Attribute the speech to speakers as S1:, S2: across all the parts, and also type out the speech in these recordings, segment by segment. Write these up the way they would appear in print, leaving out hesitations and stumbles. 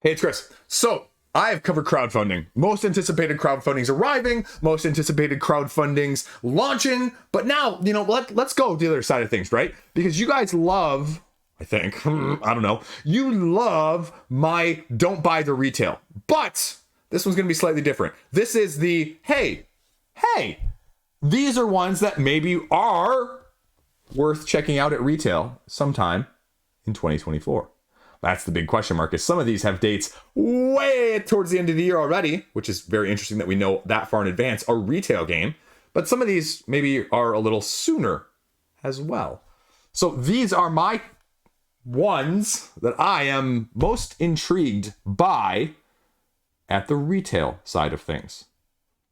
S1: Hey, it's Chris. So I have covered crowdfunding. Most anticipated crowdfunding's arriving, most anticipated crowdfunding's launching, but now, let's go to the other side of things, right? Because you guys love, I think, I don't know, you love my don't buy the retail. But this one's gonna be slightly different. This is the, hey, these are ones that maybe are worth checking out at retail sometime in 2024. That's the big question mark, is some of these have dates way towards the end of the year already, which is very interesting that we know that far in advance, a retail game. But some of these maybe are a little sooner as well. So these are my ones that I am most intrigued by at the retail side of things.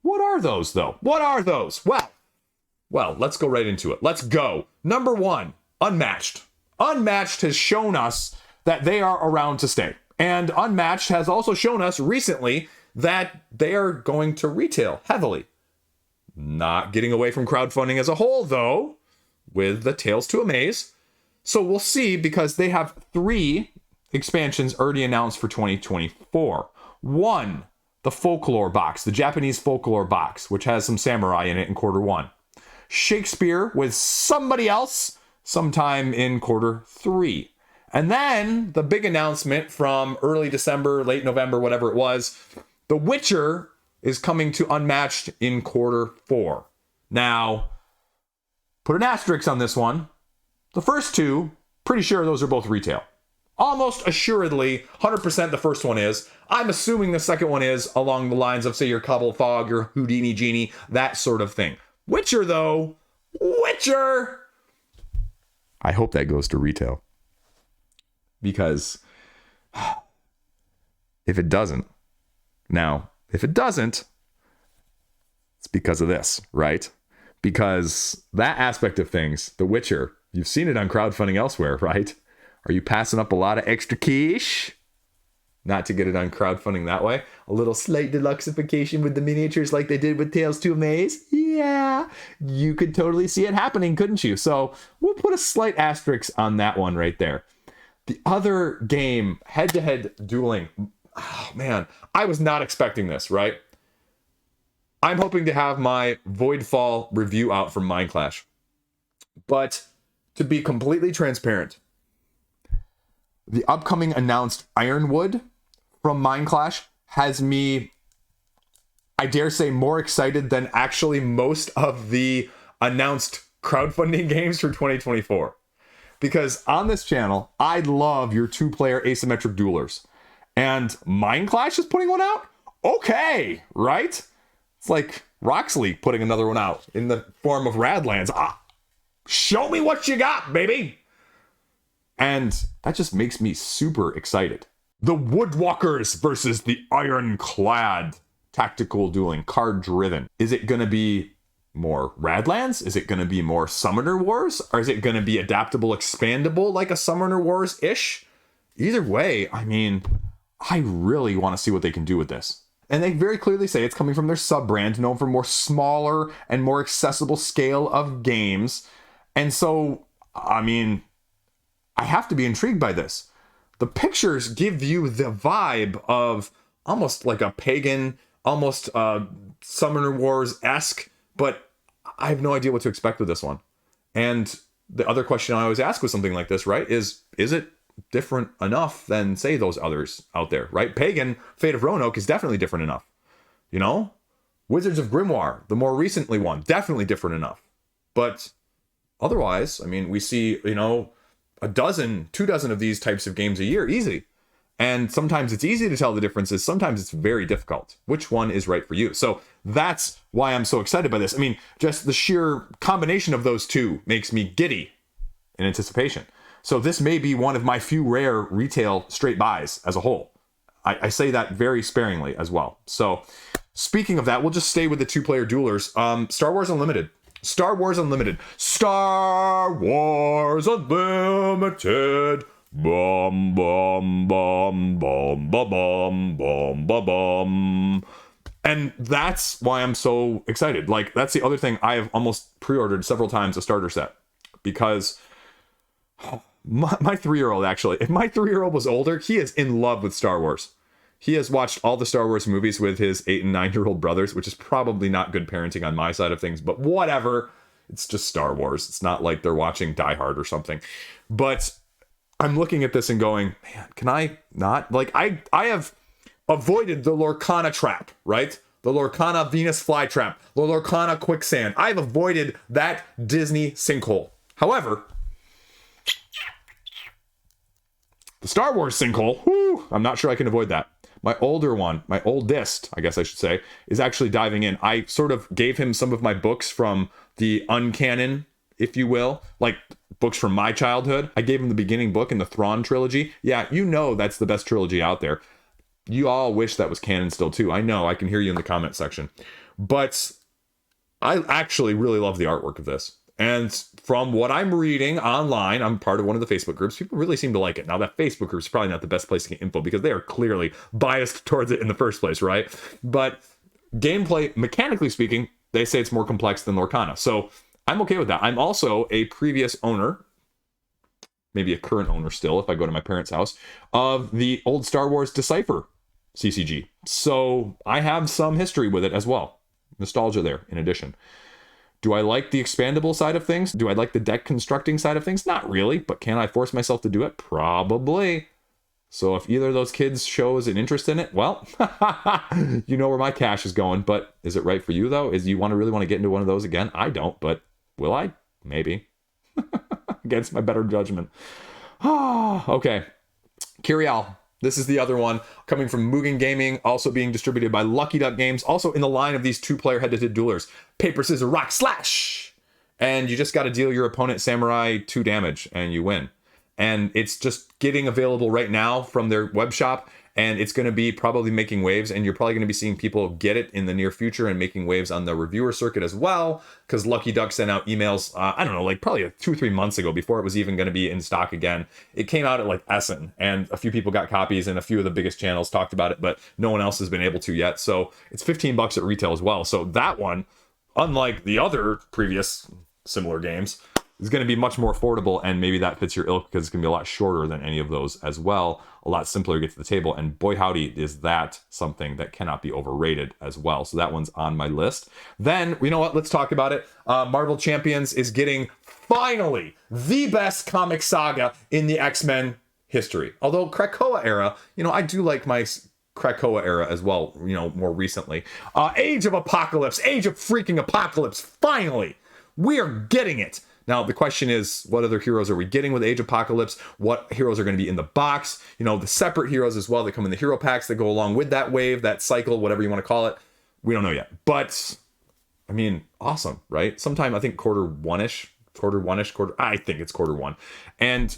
S1: What are those, though? What are those? Well, let's go right into it. Let's go. Number one, Unmatched. Unmatched has shown us that they are around to stay. And Unmatched has also shown us recently that they are going to retail heavily. Not getting away from crowdfunding as a whole, though, with the Tales to Amaze. So we'll see, because they have 3 expansions already announced for 2024. One, the Folklore box, the Japanese Folklore box, which has some samurai in it in Q1. Shakespeare with somebody else sometime in Q3. And then the big announcement from early December, late November, whatever it was, The Witcher is coming to Unmatched in Q4. Now, put an asterisk on this one. The first 2, pretty sure those are both retail. Almost assuredly, 100% the first one is. I'm assuming the second one is along the lines of, say, your Cobble Fog, your Houdini Genie, that sort of thing. Witcher, though, Witcher! I hope that goes to retail. Because if it doesn't, it's because of this, right? Because that aspect of things, The Witcher, you've seen it on crowdfunding elsewhere, right? Are you passing up a lot of extra cash? Not to get it on crowdfunding that way. A little slight deluxeification with the miniatures like they did with Tales to Amaze. Yeah, you could totally see it happening, couldn't you? So we'll put a slight asterisk on that one right there. The other game, head-to-head dueling. Oh, man, I was not expecting this, right? I'm hoping to have my Voidfall review out from Mindclash. But to be completely transparent, the upcoming announced Ironwood from Mindclash has me, I dare say, more excited than actually most of the announced crowdfunding games for 2024. Because on this channel, I love your 2-player asymmetric duelers. And Mindclash is putting one out? Okay, right? It's like Roxley putting another one out in the form of Radlands. Show me what you got, baby! And that just makes me super excited. The Woodwalkers versus the Ironclad. Tactical dueling, card-driven. Is it going to be more Radlands? Is it going to be more Summoner Wars? Or is it going to be adaptable, expandable like a Summoner Wars-ish? Either way, I mean, I really want to see what they can do with this. And they very clearly say it's coming from their sub-brand, known for more smaller and more accessible scale of games. And so, I mean, I have to be intrigued by this. The pictures give you the vibe of almost like a pagan, almost Summoner Wars-esque, but I have no idea what to expect with this one. And the other question I always ask with something like this, right, is it different enough than, say, those others out there, right? Pagan, Fate of Roanoke is definitely different enough. You know? Wizards of Grimoire, the more recently one, definitely different enough. But otherwise, I mean, we see, 2 dozen of these types of games a year, easy. And sometimes it's easy to tell the differences. Sometimes it's very difficult. Which one is right for you? So that's why I'm so excited by this. I mean, just the sheer combination of those 2 makes me giddy in anticipation. So this may be one of my few rare retail straight buys as a whole. I say that very sparingly as well. So speaking of that, we'll just stay with the 2-player duelers. Star Wars Unlimited. Star Wars Unlimited. Star Wars Unlimited. Bum, bum, bum, bum, bum, bum, bum, bum, bum. And that's why I'm so excited. Like, that's the other thing. I have almost pre-ordered several times a starter set. Because my 3-year-old, actually, if my 3-year-old was older, he is in love with Star Wars. He has watched all the Star Wars movies with his 8 and 9-year-old brothers, which is probably not good parenting on my side of things, but whatever. It's just Star Wars. It's not like they're watching Die Hard or something. But I'm looking at this and going, man, can I not? Like, I have avoided the Lorcana trap, right? The Lorcana Venus flytrap, the Lorcana quicksand. I've avoided that Disney sinkhole. However, the Star Wars sinkhole, whew, I'm not sure I can avoid that. My older one, my oldest, I guess I should say, is actually diving in. I sort of gave him some of my books from the uncanon, if you will, like books from my childhood. I gave him the beginning book in the Thrawn trilogy. Yeah, you know that's the best trilogy out there. You all wish that was canon still too. I know, I can hear you in the comment section. But I actually really love the artwork of this. And from what I'm reading online, I'm part of one of the Facebook groups. People really seem to like it. Now, that Facebook group is probably not the best place to get info because they are clearly biased towards it in the first place, right? But gameplay, mechanically speaking, they say it's more complex than Lorcana. So I'm okay with that. I'm also a previous owner, maybe a current owner still, if I go to my parents' house, of the old Star Wars Decipher CCG. So I have some history with it as well. Nostalgia there, in addition. Do I like the expandable side of things? Do I like the deck constructing side of things? Not really, but can I force myself to do it? Probably. So if either of those kids shows an interest in it, well, you know where my cash is going. But is it right for you, though? Is you really want to get into one of those again? I don't, but will I? Maybe. Against my better judgment. Okay. Kiri. This is the other one, coming from Mugen Gaming, also being distributed by Lucky Duck Games, also in the line of these 2-player head-to-head duelers. Paper, scissors, rock, slash! And you just got to deal your opponent Samurai 2 damage, and you win. And it's just getting available right now from their web shop, and it's going to be probably making waves, and you're probably going to be seeing people get it in the near future and making waves on the reviewer circuit as well, because Lucky Duck sent out emails, I don't know, like probably 2 or 3 months ago before it was even going to be in stock again. It came out at like Essen, and a few people got copies, and a few of the biggest channels talked about it, but no one else has been able to yet. So it's $15 at retail as well. So that one, unlike the other previous similar games, is going to be much more affordable, and maybe that fits your ilk because it's going to be a lot shorter than any of those as well. A lot simpler to get to the table, and boy howdy, is that something that cannot be overrated as well. So that one's on my list. Then, you know what? Let's talk about it. Marvel Champions is getting, finally, the best comic saga in the X-Men history. Although Krakoa era, I do like my Krakoa era as well, more recently. Age of Apocalypse, Age of freaking Apocalypse, finally! We are getting it! Now, the question is, what other heroes are we getting with Age of Apocalypse? What heroes are going to be in the box? The separate heroes as well that come in the hero packs that go along with that wave, that cycle, whatever you want to call it. We don't know yet. But, I mean, awesome, right? Sometime, I think quarter one-ish, I think it's quarter one. And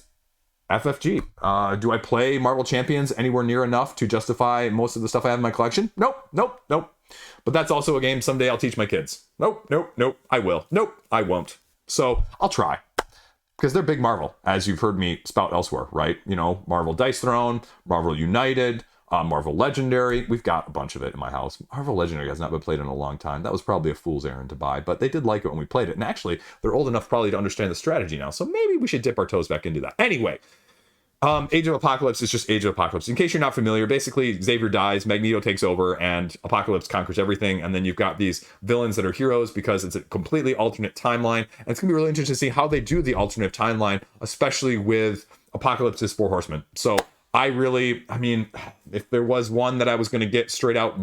S1: FFG. Do I play Marvel Champions anywhere near enough to justify most of the stuff I have in my collection? Nope. But that's also a game someday I'll teach my kids. Nope. I will. Nope, I won't. So I'll try, because they're big Marvel, as you've heard me spout elsewhere, right? Marvel Dice Throne, Marvel United, Marvel Legendary. We've got a bunch of it in my house. Marvel Legendary has not been played in a long time. That was probably a fool's errand to buy, but they did like it when we played it. And actually, they're old enough probably to understand the strategy now. So maybe we should dip our toes back into that. Anyway, Age of Apocalypse is just Age of Apocalypse. In case you're not familiar, basically Xavier dies, Magneto takes over, and Apocalypse conquers everything. And then you've got these villains that are heroes because it's a completely alternate timeline. And it's going to be really interesting to see how they do the alternate timeline, especially with Apocalypse's 4 Horsemen. So I mean, if there was one that I was going to get straight out,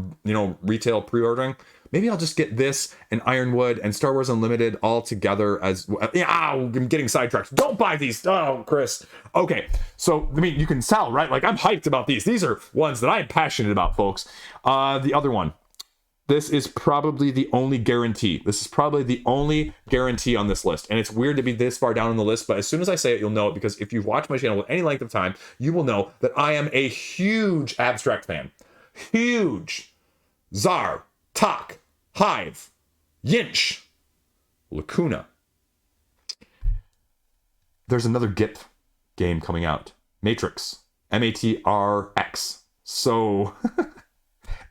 S1: retail pre-ordering, maybe I'll just get this and Ironwood and Star Wars Unlimited all together as well. I'm getting sidetracked. Don't buy these. Oh, Chris. Okay. So, I mean, you can tell, right? Like, I'm hyped about these. These are ones that I'm passionate about, folks. The other one. This is probably the only guarantee. This is probably the only guarantee on this list. And it's weird to be this far down on the list, but as soon as I say it, you'll know it, because if you've watched my channel with any length of time, you will know that I am a huge abstract fan. Huge. Tsar, Tak, Hive, Yinch, Lacuna. There's another GIPF game coming out. MATRX. MATRX. So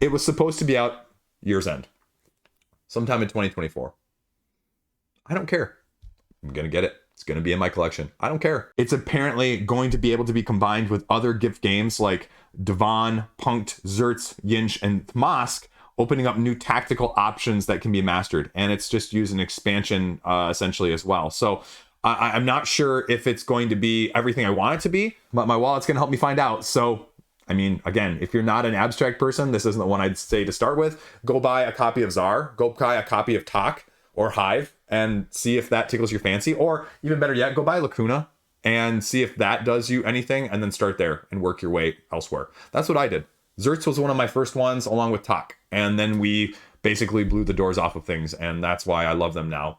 S1: it was supposed to be out year's end. Sometime in 2024. I don't care. I'm going to get it. It's going to be in my collection. I don't care. It's apparently going to be able to be combined with other GIPF games like Devon, Punkt, Zertz, Yinch, and Thmask, opening up new tactical options that can be mastered. And it's just using expansion essentially as well. So I'm not sure if it's going to be everything I want it to be, but my wallet's going to help me find out. So, I mean, again, if you're not an abstract person, this isn't the one I'd say to start with. Go buy a copy of Tsar, go buy a copy of Tak or Hive and see if that tickles your fancy. Or even better yet, go buy Lacuna and see if that does you anything, and then start there and work your way elsewhere. That's what I did. Zertz was one of my first ones along with Tak. And then we basically blew the doors off of things. And that's why I love them now.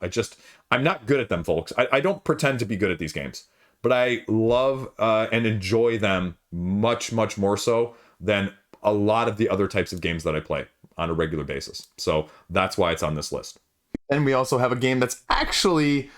S1: I'm not good at them, folks. I don't pretend to be good at these games, but I love and enjoy them much, much more so than a lot of the other types of games that I play on a regular basis. So that's why it's on this list. And we also have a game that's actually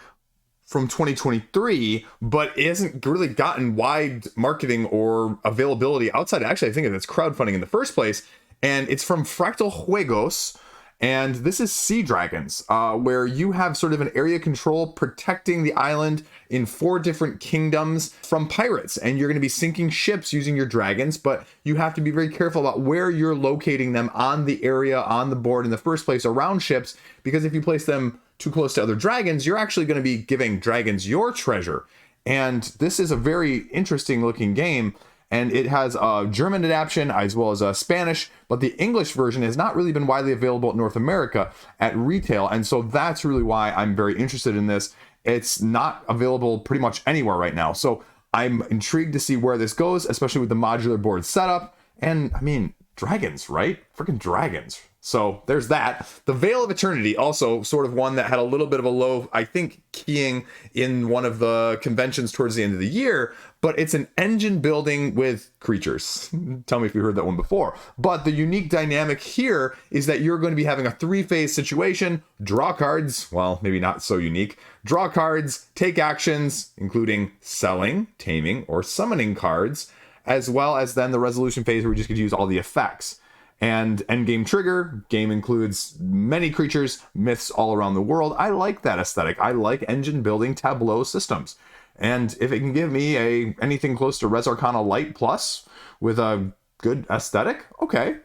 S1: from 2023, but it hasn't really gotten wide marketing or availability outside. Actually, I think it's crowdfunding in the first place. And it's from Fractal Juegos. And this is Sea Dragons, where you have sort of an area control protecting the island in 4 different kingdoms from pirates. And you're going to be sinking ships using your dragons, but you have to be very careful about where you're locating them on the area, on the board in the first place around ships, because if you place them too close to other dragons, you're actually going to be giving dragons your treasure. And this is a very interesting looking game. And it has a German adaptation as well as a Spanish, but the English version has not really been widely available in North America at retail. And so that's really why I'm very interested in this. It's not available pretty much anywhere right now. So I'm intrigued to see where this goes, especially with the modular board setup. And I mean, dragons, right? Freaking dragons. So there's that. The Vale of Eternity, also sort of one that had a little bit of a low, I think, keying in one of the conventions towards the end of the year, but it's an engine building with creatures. Tell me if you heard that one before. But the unique dynamic here is that you're going to be having a 3-phase situation, draw cards, well, maybe not so unique, draw cards, take actions, including selling, taming, or summoning cards, as well as then the resolution phase where we just could use all the effects. And endgame trigger, game includes many creatures, myths all around the world. I like that aesthetic. I like engine building tableau systems. And if it can give me anything close to Res Arcana Light Plus with a good aesthetic, okay,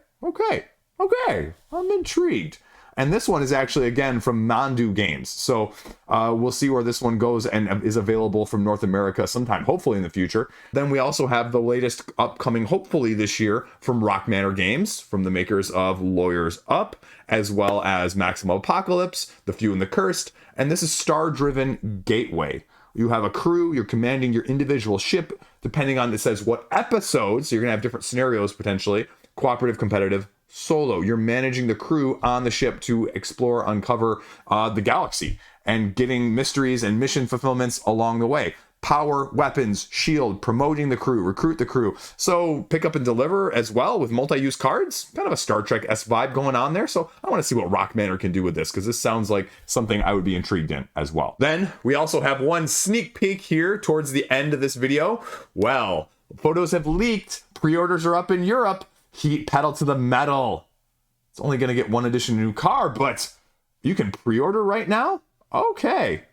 S1: I'm intrigued. And this one is actually, again, from Mandu Games. So we'll see where this one goes and is available from North America sometime, hopefully in the future. Then we also have the latest upcoming, hopefully this year, from Rock Manor Games, from the makers of Lawyers Up, as well as Maximum Apocalypse, The Few and the Cursed. And this is Stardriven Gateway. You have a crew, you're commanding your individual ship, depending on, it says what episodes, so you're going to have different scenarios potentially, cooperative, competitive, solo. You're managing the crew on the ship to explore, uncover the galaxy and getting mysteries and mission fulfillments along the way. Power, weapons, shield, promoting the crew, recruit the crew. So pick up and deliver as well with multi-use cards. Kind of a Star Trek-esque vibe going on there. So I want to see what Rock Manor can do with this, because this sounds like something I would be intrigued in as well. Then we also have one sneak peek here towards the end of this video. Well, photos have leaked. Pre-orders are up in Europe. Heat pedal to the metal. It's only going to get one addition new car, but you can pre-order right now? Okay.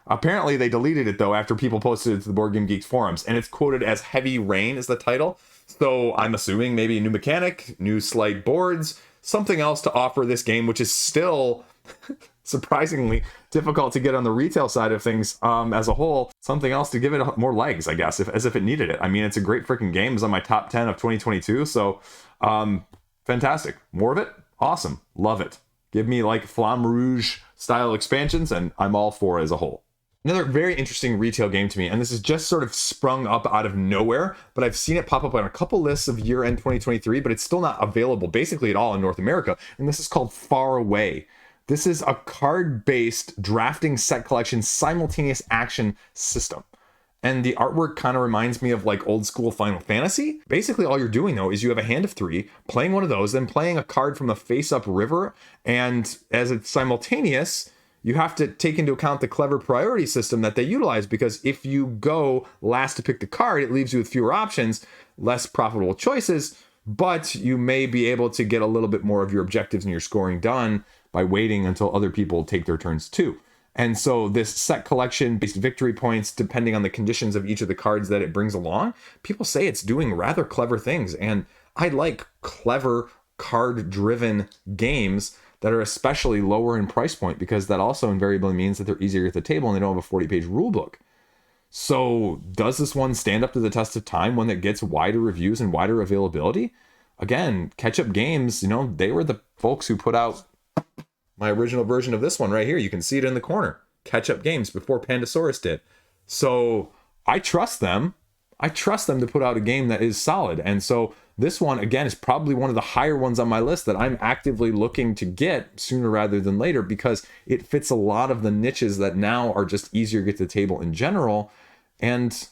S1: Apparently they deleted it though after people posted it to the Board Game Geeks forums, and it's quoted as Heavy Rain is the title. So I'm assuming maybe a new mechanic, new slight boards, something else to offer this game, which is still surprisingly difficult to get on the retail side of things as a whole. Something else to give it more legs, I guess, as if it needed it. I mean, it's a great freaking game. It's on my top 10 of 2022. So fantastic. More of it? Awesome. Love it. Give me like Flamme Rouge style expansions and I'm all for it as a whole. Another very interesting retail game to me, and this is just sort of sprung up out of nowhere, but I've seen it pop up on a couple lists of year-end 2023, but it's still not available basically at all in North America, and this is called Faraway. This is a card-based drafting set collection simultaneous action system. And the artwork kind of reminds me of like old school Final Fantasy. Basically all you're doing though is you have a hand of 3, playing one of those, then playing a card from the face-up river, and as it's simultaneous, you have to take into account the clever priority system that they utilize, because if you go last to pick the card, it leaves you with fewer options, less profitable choices, but you may be able to get a little bit more of your objectives and your scoring done by waiting until other people take their turns too. And so this set collection based victory points, depending on the conditions of each of the cards that it brings along, people say it's doing rather clever things. And I like clever card-driven games that are especially lower in price point, because that also invariably means that they're easier at the table and they don't have a 40-page rule book. So does this one stand up to the test of time, one that gets wider reviews and wider availability? Again, Catch Up Games, they were the folks who put out my original version of this one right here. You can see it in the corner. Catch Up Games before Pandasaurus did. So I trust them. I trust them to put out a game that is solid. And so this one, again, is probably one of the higher ones on my list that I'm actively looking to get sooner rather than later, because it fits a lot of the niches that now are just easier to get to the table in general. And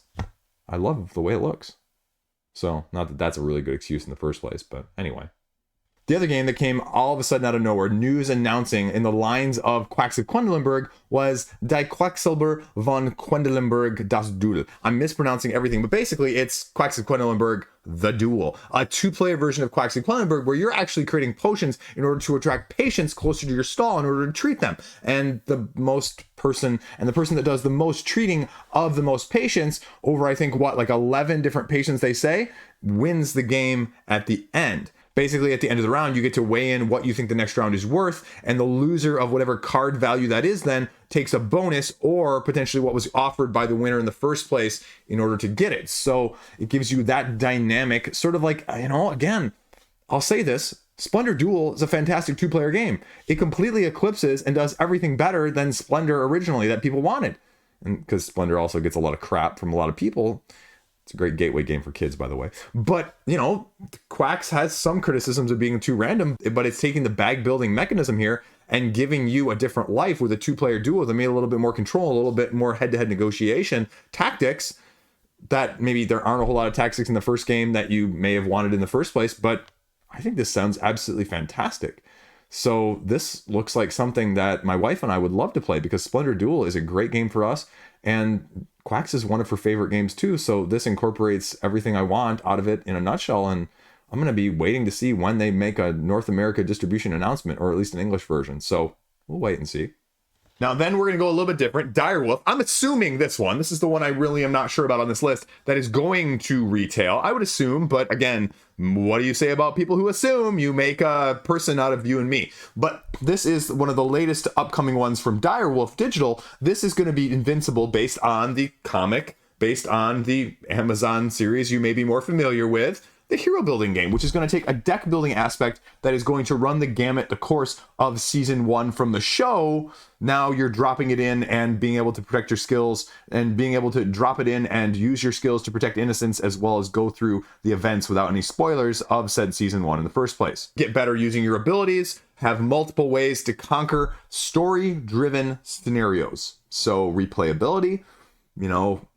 S1: I love the way it looks. So not that that's a really good excuse in the first place, but anyway. The other game that came all of a sudden out of nowhere, news announcing in the lines of Quacks of Quedlinburg, was Die Quacksilber von Quedlinburg das Duel. I'm mispronouncing everything, but basically it's Quacks of Quedlinburg, the Duel. A two-player version of Quacks of Quedlinburg where you're actually creating potions in order to attract patients closer to your stall in order to treat them. And the person that does the most treating of the most patients over, I think, 11 different patients they say, wins the game at the end. Basically, at the end of the round, you get to weigh in what you think the next round is worth, and the loser of whatever card value that is then takes a bonus or potentially what was offered by the winner in the first place in order to get it. So it gives you that dynamic, sort of like, again, I'll say this, Splendor Duel is a fantastic two-player game. It completely eclipses and does everything better than Splendor originally that people wanted. And because Splendor also gets a lot of crap from a lot of people. It's a great gateway game for kids, by the way. But, Quacks has some criticisms of being too random, but it's taking the bag building mechanism here and giving you a different life with a two-player duel that made a little bit more control, a little bit more head-to-head negotiation tactics that maybe there aren't a whole lot of tactics in the first game that you may have wanted in the first place, but I think this sounds absolutely fantastic. So this looks like something that my wife and I would love to play, because Splendor Duel is a great game for us, and Quacks is one of her favorite games too, so this incorporates everything I want out of it in a nutshell, and I'm going to be waiting to see when they make a North America distribution announcement, or at least an English version, so we'll wait and see. Now then we're going to go a little bit different. Direwolf, I'm assuming this is the one I really am not sure about on this list, that is going to retail, I would assume, but again, what do you say about people who assume? You make a person out of you and me. But this is one of the latest upcoming ones from Direwolf Digital. This is going to be Invincible, based on the comic, based on the Amazon series you may be more familiar with, the hero building game, which is going to take a deck building aspect that is going to run the gamut, the course of season 1 from the show. Now you're dropping it in and being able to protect your skills, and being able to drop it in and use your skills to protect innocence, as well as go through the events without any spoilers of said season 1 in the first place. Get better using your abilities, have multiple ways to conquer story-driven scenarios. So replayability,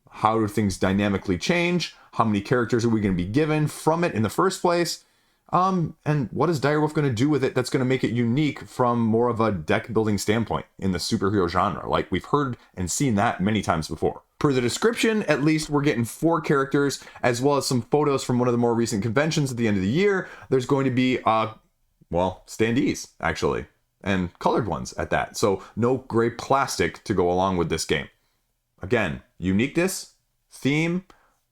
S1: how do things dynamically change? How many characters are we going to be given from it in the first place? And what is Direwolf going to do with it that's going to make it unique from more of a deck building standpoint in the superhero genre? Like, we've heard and seen that many times before. Per the description, at least, we're getting 4 characters, as well as some photos from one of the more recent conventions at the end of the year. There's going to be, standees, actually, and colored ones at that. So no gray plastic to go along with this game. Again, uniqueness, theme,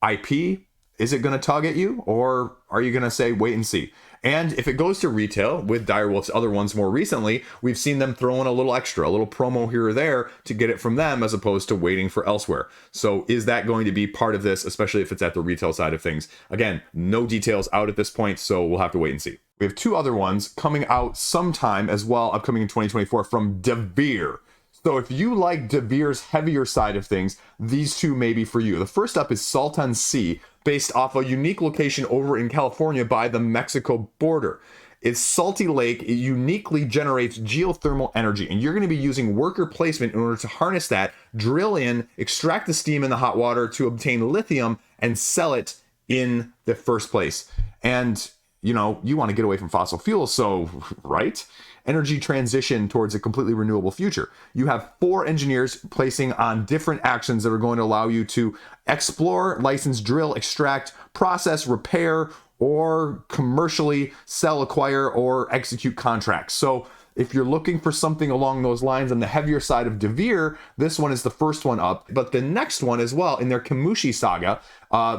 S1: IP, is it going to tug at you, or are you going to say wait and see? And if it goes to retail, with Direwolf's other ones more recently, we've seen them throw in a little extra, a little promo here or there to get it from them, as opposed to waiting for elsewhere. So is that going to be part of this, especially if it's at the retail side of things? Again, no details out at this point, so we'll have to wait and see. We have 2 other ones coming out sometime as well, upcoming in 2024 from Devir. So if you like Devir's heavier side of things, these 2 may be for you. The first up is Salton Sea, based off a unique location over in California by the Mexico border. It's salty lake. It uniquely generates geothermal energy, and you're going to be using worker placement in order to harness that, drill in, extract the steam in the hot water to obtain lithium, and sell it in the first place. And you want to get away from fossil fuels, so, right? Energy transition towards a completely renewable future. You have 4 engineers placing on different actions that are going to allow you to explore, license, drill, extract, process, repair, or commercially sell, acquire, or execute contracts. So If you're looking for something along those lines on the heavier side of Devir, this one is the first one up. But the next one as well, in their Kimushi saga,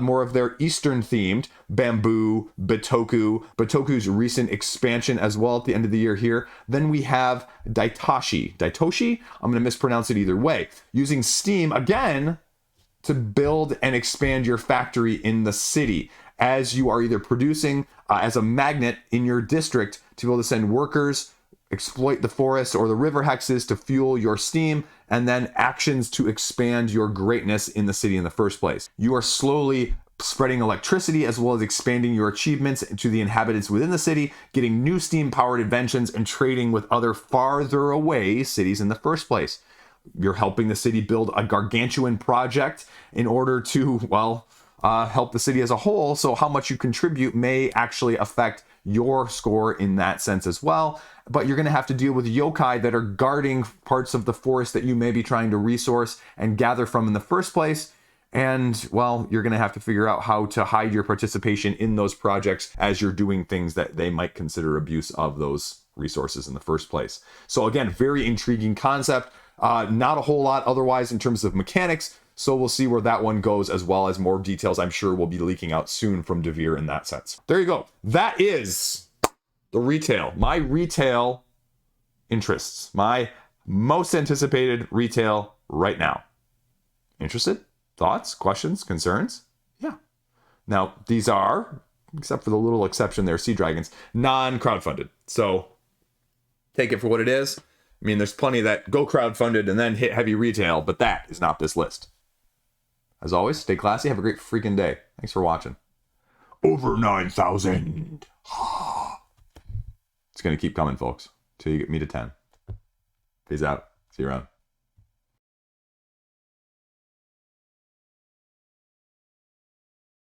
S1: more of their Eastern themed, Bamboo, Bitoku's recent expansion as well at the end of the year here. Then we have Daitoshi, I'm going to mispronounce it either way, using Steam again to build and expand your factory in the city, as you are either producing as a magnet in your district to be able to send workers, exploit the forest or the river hexes to fuel your steam, and then actions to expand your greatness in the city in the first place. You are slowly spreading electricity as well as expanding your achievements to the inhabitants within the city, getting new steam-powered inventions, and trading with other farther away cities in the first place. You're helping the city build a gargantuan project in order to, well, help the city as a whole. So how much you contribute may actually affect your score in that sense as well. But you're going to have to deal with yokai that are guarding parts of the forest that you may be trying to resource and gather from in the first place. And, well, you're going to have to figure out how to hide your participation in those projects as you're doing things that they might consider abuse of those resources in the first place. So again, very intriguing concept. Not a whole lot otherwise in terms of mechanics. So we'll see where that one goes, as well as more details I'm sure will be leaking out soon from Devir in that sense. There you go. That is the retail. My retail interests. My most anticipated retail right now. Interested? Thoughts? Questions? Concerns? Yeah. Now, these are, except for the little exception there, Sea Dragons, non-crowdfunded. So take it for what it is. I mean, there's plenty that go crowdfunded and then hit heavy retail, but that is not this list. As always, stay classy. Have a great freaking day. Thanks for watching. Over 9,000. It's going to keep coming, folks, till you get me to 10. Peace out. See you around.